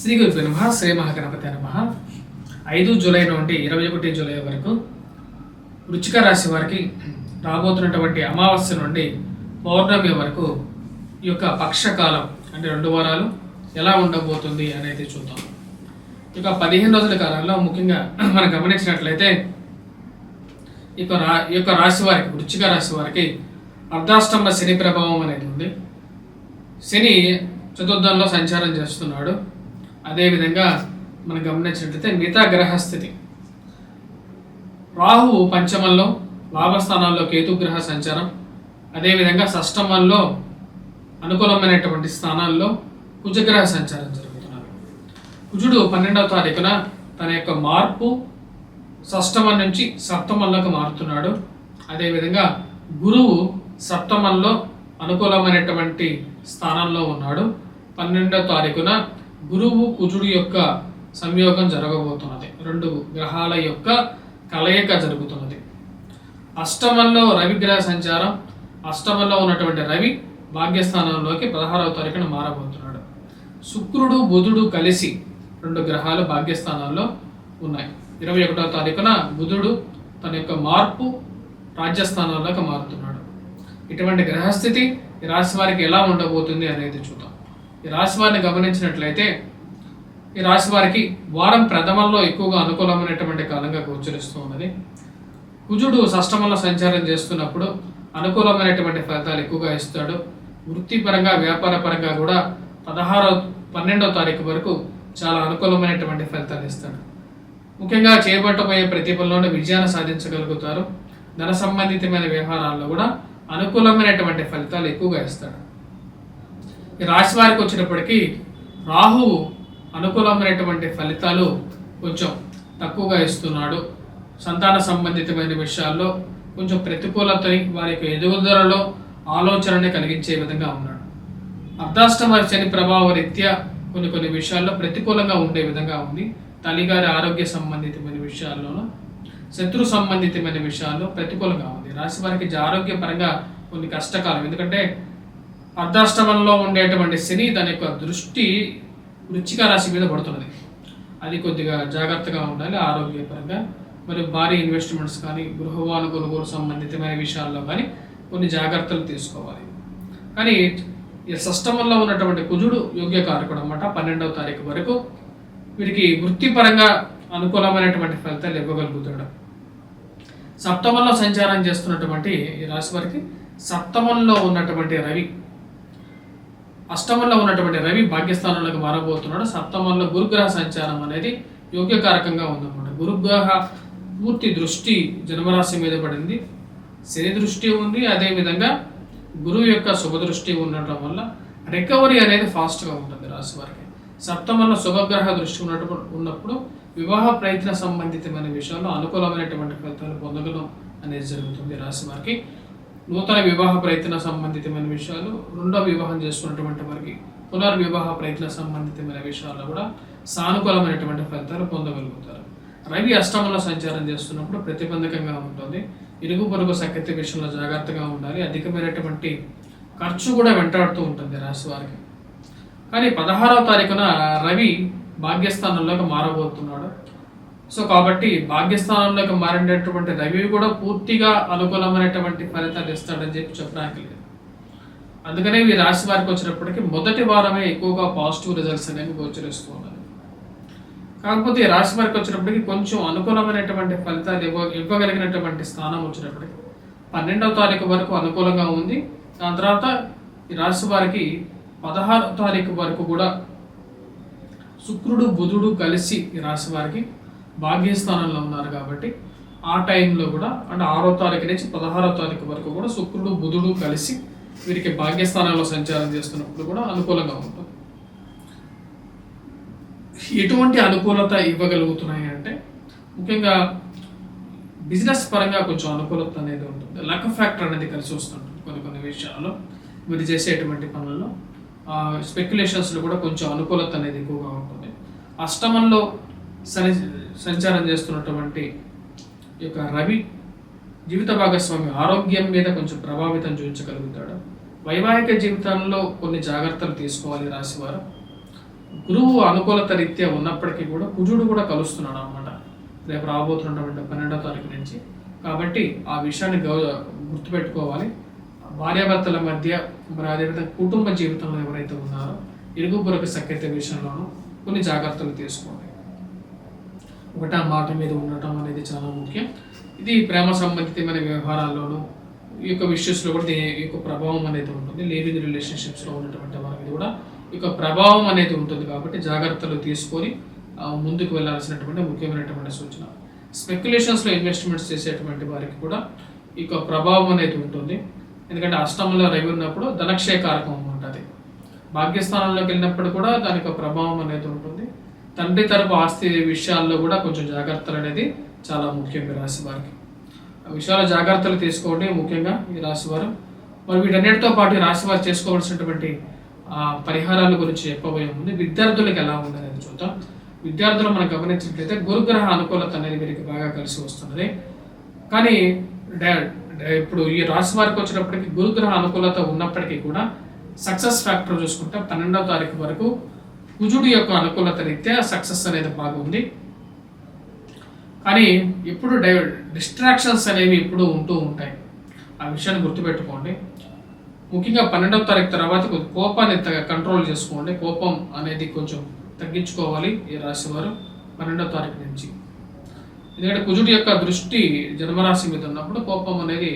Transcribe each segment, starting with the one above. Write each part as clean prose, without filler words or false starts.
శ్రీ గురుభ్యో నమః. శ్రీ మహాగణపతి నమః. 5 జూలై నుండి 21 జూలై వరకు వృశ్చిక రాశి వారికి రాబోతున్నటువంటి అమావాస్య నుండి పౌర్ణమి వరకు ఈ యొక్క పక్షకాలం అంటే 2 వారాలు ఎలా ఉండబోతుంది అనేది చూద్దాం. ఇక 15 రోజుల కాలంలో ముఖ్యంగా మనం గమనించినట్లయితే ఈ యొక్క రాశి వారికి వృశ్చిక రాశి వారికి అర్ధాష్టమ శని ప్రభావం అనేది ఉంది. శని చతుర్థంలో సంచారం చేస్తున్నాడు. అదేవిధంగా మనం గమనించినట్లయితే మిగతా గ్రహస్థితి రాహువు పంచమంలో, లాభస్థానాల్లో కేతుగ్రహ సంచారం, అదేవిధంగా షష్టమంలో అనుకూలమైనటువంటి స్థానాల్లో కుజగ్రహ సంచారం జరుగుతున్నారు. కుజుడు 12వ తారీఖున తన యొక్క మార్పు షష్టమం నుంచి సప్తమంలోకి మారుతున్నాడు. అదేవిధంగా గురువు సప్తమంలో అనుకూలమైనటువంటి స్థానంలో ఉన్నాడు. 12వ తారీఖున గురువు కుజుడు యొక్క సంయోగం జరగబోతున్నది. 2 గ్రహాల యొక్క కలయిక జరుగుతున్నది. అష్టమంలో రవి గ్రహ సంచారం, అష్టమంలో ఉన్నటువంటి రవి భాగ్యస్థానంలోకి 16వ తారీఖున మారబోతున్నాడు. శుక్రుడు బుధుడు కలిసి 2 గ్రహాలు భాగ్యస్థానాల్లో ఉన్నాయి. 21వ తారీఖున బుధుడు తన యొక్క మార్పు రాజ్యస్థానంలోకి మారుతున్నాడు. ఇటువంటి గ్రహస్థితి ఈ రాశి వారికి ఎలా ఉండబోతుంది అనేది చూద్దాం. ఈ రాశి వారిని గమనించినట్లయితే ఈ రాశి వారికి వారం ప్రథమంలో ఎక్కువగా అనుకూలమైనటువంటి కాలంగా గోచరిస్తూ ఉన్నది. కుజుడు షష్టమంలో సంచారం చేస్తున్నప్పుడు అనుకూలమైనటువంటి ఫలితాలు ఎక్కువగా ఇస్తాడు. వృత్తిపరంగా వ్యాపార పరంగా కూడా 12వ తారీఖు వరకు చాలా అనుకూలమైనటువంటి ఫలితాలు ఇస్తాడు. ముఖ్యంగా చేపట్టబోయే ప్రతి పనిలోనే విజయాన్ని సాధించగలుగుతారు. ధన సంబంధితమైన వ్యవహారాల్లో కూడా అనుకూలమైనటువంటి ఫలితాలు ఎక్కువగా ఇస్తాడు. ఈ రాశి వారికి వచ్చినప్పటికీ రాహువు అనుకూలమైనటువంటి ఫలితాలు కొంచెం తక్కువగా ఇస్తున్నాడు. సంతాన సంబంధితమైన విషయాల్లో కొంచెం ప్రతికూలతని వారి యొక్క ఎదుగుదలలో ఆలోచనని కలిగించే విధంగా ఉన్నాడు. అర్ధాష్టమ శని ప్రభావ రీత్యా కొన్ని విషయాల్లో ప్రతికూలంగా ఉండే విధంగా ఉంది. తల్లిగారి ఆరోగ్య సంబంధితమైన విషయాల్లోనూ శత్రు సంబంధితమైన విషయాల్లో ప్రతికూలంగా ఉంది. రాశి వారికి ఆరోగ్యపరంగా కొన్ని కష్టకాలం. ఎందుకంటే అర్ధాష్టమంలో ఉండేటువంటి శని దాని యొక్క దృష్టి వృశ్చిక రాశి మీద పడుతున్నది. అది కొద్దిగా జాగ్రత్తగా ఉండాలి ఆరోగ్యపరంగా. మరియు భారీ ఇన్వెస్ట్మెంట్స్ కానీ గృహవాహన కొనుగోలు సంబంధితమైన విషయాల్లో కానీ కొన్ని జాగ్రత్తలు తీసుకోవాలి. కానీ ఈ షష్టమంలో ఉన్నటువంటి కుజుడు యోగ్యకారకుడు అన్నమాట. 12వ తారీఖు వరకు వీరికి వృత్తిపరంగా అనుకూలమైనటువంటి ఫలితాలు ఇవ్వగలుగుతాడు. సప్తమంలో సంచారం చేస్తున్నటువంటి ఈ రాశి వారికి సప్తమంలో ఉన్నటువంటి రవి, అష్టమంలో ఉన్నటువంటి రవి భాగ్యస్థానంలోకి మారబోతున్నాడు. సప్తమంలో గురుగ్రహ సంచారం అనేది యోగ్యకారకంగా ఉందన్నమాట. గురుగ్రహ పూర్తి దృష్టి జన్మరాశి మీద పడింది. శని దృష్టి ఉంది. అదేవిధంగా గురువు యొక్క శుభదృష్టి ఉండటం వల్ల రికవరీ అనేది ఫాస్ట్గా ఉంటుంది రాశి వారికి. సప్తమంలో శుభగ్రహ దృష్టి ఉన్నప్పుడు వివాహ ప్రయత్న సంబంధితమైన విషయాల్లో అనుకూలమైనటువంటి ఫలితాలు పొందగలం అనేది జరుగుతుంది. రాశి వారికి నూతన వివాహ ప్రయత్న సంబంధితమైన విషయాలు, రెండో వివాహం చేసుకున్నటువంటి వారికి పునర్వివాహ ప్రయత్న సంబంధితమైన విషయాల్లో కూడా సానుకూలమైనటువంటి ఫలితాలు పొందగలుగుతారు. రవి అష్టమంలో సంచారం చేస్తున్నప్పుడు ప్రతిబంధకంగా ఉంటుంది. ఇరుగు పొరుగు సఖ్యత విషయంలో జాగ్రత్తగా ఉండాలి. అధికమైనటువంటి ఖర్చు కూడా వెంటాడుతూ ఉంటుంది రాశి వారికి. కానీ 16వ తారీఖున రవి భాగ్యస్థానంలోకి మారబోతున్నాడు. సో కాబట్టి భాగ్యస్థానంలోకి మారినటువంటి రవి కూడా పూర్తిగా అనుకూలమైనటువంటి ఫలితాలు ఇస్తాడని చెప్పడానికి లేదు. అందుకనే ఈ రాశి వారికి వచ్చినప్పటికీ మొదటి వారమే ఎక్కువగా పాజిటివ్ రిజల్ట్స్ అనేవి గోచరిస్తూ ఉన్నారు. కాకపోతే ఈ రాశి వారికి వచ్చినప్పటికీ కొంచెం అనుకూలమైనటువంటి ఫలితాలు ఇవ్వగలిగినటువంటి స్థానం వచ్చినప్పటికీ 12వ తారీఖు వరకు అనుకూలంగా ఉంది. దాని తర్వాత ఈ రాశి వారికి 16వ తారీఖు వరకు కూడా శుక్రుడు బుధుడు కలిసి ఈ రాశి వారికి భాగ్యస్థానంలో ఉన్నారు. కాబట్టి ఆ టైంలో కూడా అంటే 6వ తారీఖు నుంచి 16వ తారీఖు వరకు కూడా శుక్రుడు బుధుడు కలిసి వీరికి భాగ్యస్థానంలో సంచారం చేస్తున్నప్పుడు కూడా అనుకూలంగా ఉంటుంది. ఎటువంటి అనుకూలత ఇవ్వగలుగుతున్నాయి అంటే ముఖ్యంగా బిజినెస్ పరంగా కొంచెం అనుకూలత అనేది ఉంటుంది. లక్ ఫ్యాక్టర్ అనేది కలిసి వస్తుంటుంది కొన్ని విషయాల్లో. మీరు చేసేటువంటి పనుల్లో స్పెక్యులేషన్స్లో కూడా కొంచెం అనుకూలత అనేది ఎక్కువగా ఉంటుంది. అష్టమంలో సంచారం చేస్తున్నటువంటి ఈ యొక్క రవి జీవిత భాగస్వామి ఆరోగ్యం మీద కొంచెం ప్రభావితం చూపించగలుగుతాడు. వైవాహిక జీవితంలో కొన్ని జాగ్రత్తలు తీసుకోవాలి రాశివారు. గురువు అనుకూలత రీత్యా ఉన్నప్పటికీ కూడా కుజుడు కూడా కలుస్తున్నాడు అనమాట రేపు రాబోతున్నటువంటి 12వ తారీఖు నుంచి. కాబట్టి ఆ విషయాన్ని గుర్తుపెట్టుకోవాలి. భార్యాభర్తల మధ్య మరి అదేవిధంగా కుటుంబ జీవితంలో ఎవరైతే ఉన్నారో ఇరుగు పొరుగు సఖ్యత విషయంలోనూ కొన్ని జాగ్రత్తలు తీసుకోండి. ఒకట మాట మీద ఉండటం అనేది చాలా ముఖ్యం. ఇది ప్రేమ సంబంధితమైన వ్యవహారాల్లోనూ ఈ యొక్క విషయస్లో కూడా దీని యొక్క ప్రభావం అనేది ఉంటుంది. లివింగ్ రిలేషన్షిప్స్లో ఉన్నటువంటి వారికి కూడా ఈ యొక్క ప్రభావం అనేది ఉంటుంది. కాబట్టి జాగ్రత్తలు తీసుకొని ముందుకు వెళ్ళాల్సినటువంటి ముఖ్యమైనటువంటి సూచన. స్పెక్యులేషన్స్లో ఇన్వెస్ట్మెంట్స్ చేసేటువంటి వారికి కూడా ఈ యొక్క ప్రభావం అనేది ఉంటుంది. ఎందుకంటే అష్టమంలో రవి ఉన్నప్పుడు ధనక్షయకారకం ఉంటుంది. భాగ్యస్థానంలోకి వెళ్ళినప్పుడు కూడా దానికి ప్రభావం అనేది ఉంటుంది. తండ్రి తరపు ఆస్తి విషయాల్లో కూడా కొంచెం జాగ్రత్తలు అనేది చాలా ముఖ్యం ఈ రాశి వారికి. ఆ విషయాల జాగ్రత్తలు తీసుకోండి ముఖ్యంగా ఈ రాశి వారు. మరి వీటన్నిటితో పాటు ఈ రాశి వారు చేసుకోవాల్సినటువంటి పరిహారాల గురించి చెప్పబోయే ముందు విద్యార్థులకు ఎలా ఉందనేది చూద్దాం. విద్యార్థులు మనం గమనించినట్లయితే గురుగ్రహ అనుకూలత అనేది వీరికి బాగా కలిసి వస్తున్నది. కానీ ఇప్పుడు ఈ రాశి వారికి వచ్చినప్పటికీ గురుగ్రహ అనుకూలత ఉన్నప్పటికీ కూడా సక్సెస్ ఫ్యాక్టర్ చూసుకుంటే 12వ తారీఖు వరకు కుజుడు యొక్క అనుకూలత రీత్యా సక్సెస్ అనేది బాగుంది. కానీ ఇప్పుడు డిస్ట్రాక్షన్స్ అనేవి ఇప్పుడు ఉంటూ ఉంటాయి. ఆ విషయాన్ని గుర్తుపెట్టుకోండి. ముఖ్యంగా 12వ తారీఖు తర్వాత కోపాన్ని కంట్రోల్ చేసుకోండి. కోపం అనేది కొంచెం తగ్గించుకోవాలి ఈ రాశి వారు 12వ తారీఖు నుంచి. ఎందుకంటే కుజుడి యొక్క దృష్టి జన్మరాశి మీద ఉన్నప్పుడు కోపం అనేది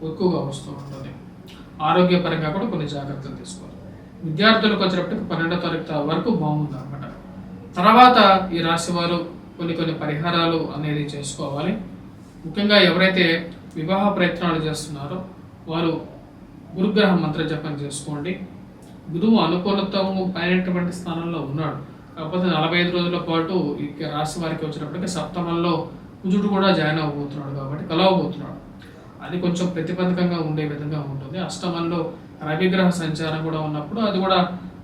ఎక్కువగా వస్తూ ఉంటుంది. ఆరోగ్యపరంగా కూడా కొన్ని జాగ్రత్తలు తీసుకోవాలి. విద్యార్థులకు వచ్చినప్పటికీ 12వ తారీఖు వరకు బాగుంది అనమాట. తర్వాత ఈ రాశి వారు కొన్ని పరిహారాలు అనేది చేసుకోవాలి. ముఖ్యంగా ఎవరైతే వివాహ ప్రయత్నాలు చేస్తున్నారో వారు గురుగ్రహ మంత్ర జపం చేసుకోండి. గురువు అనుకూలత అయినటువంటి స్థానంలో ఉన్నాడు. కాకపోతే 45 రోజుల పాటు ఈ రాశి వారికి వచ్చినప్పటికీ సప్తమంలో కుజుడు కూడా జాయిన్ అవ్వబోతున్నాడు కాబట్టి కలవబోతున్నాడు. అది కొంచెం ప్రతిబంధకంగా ఉండే విధంగా ఉంటుంది. అష్టమంలో రవిగ్రహ సంచారం కూడా ఉన్నప్పుడు అది కూడా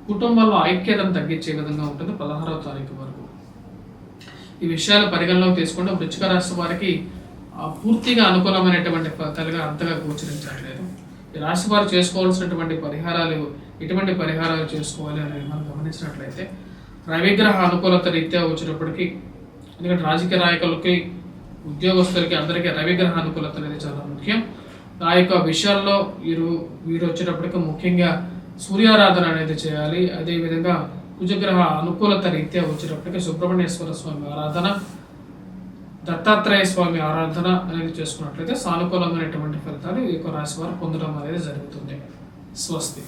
కుటుంబంలో ఐక్యతను తగ్గించే విధంగా ఉంటుంది 16వ తారీఖు వరకు. ఈ విషయాలు పరిగణలోకి తీసుకుంటే వృశ్చిక రాశి వారికి పూర్తిగా అనుకూలమైనటువంటి ఫలితాలుగా అంతగా గోచరించట్లేదు. ఈ రాశి వారు చేసుకోవాల్సినటువంటి పరిహారాలు ఎటువంటి పరిహారాలు చేసుకోవాలి అనేది మనం గమనించినట్లయితే రవిగ్రహ అనుకూలత రీత్యా వచ్చినప్పటికీ, ఎందుకంటే రాజకీయ నాయకులకి ఉద్యోగస్తులకి అందరికీ రవిగ్రహ అనుకూలత అనేది చాలా ముఖ్యం. ఆ యొక్క విషయాల్లో వీరు వచ్చేటప్పటికి ముఖ్యంగా సూర్యారాధన అనేది చేయాలి. అదేవిధంగా కుజగ్రహ అనుకూలత రీత్యా వచ్చేటప్పటికి సుబ్రహ్మణ్యేశ్వర స్వామి ఆరాధన, దత్తాత్రేయ స్వామి ఆరాధన అనేది చేసుకున్నట్లయితే సానుకూలమైనటువంటి ఫలితాలు ఈ యొక్క రాశి వారు పొందడం అనేది జరుగుతుంది. స్వస్తి.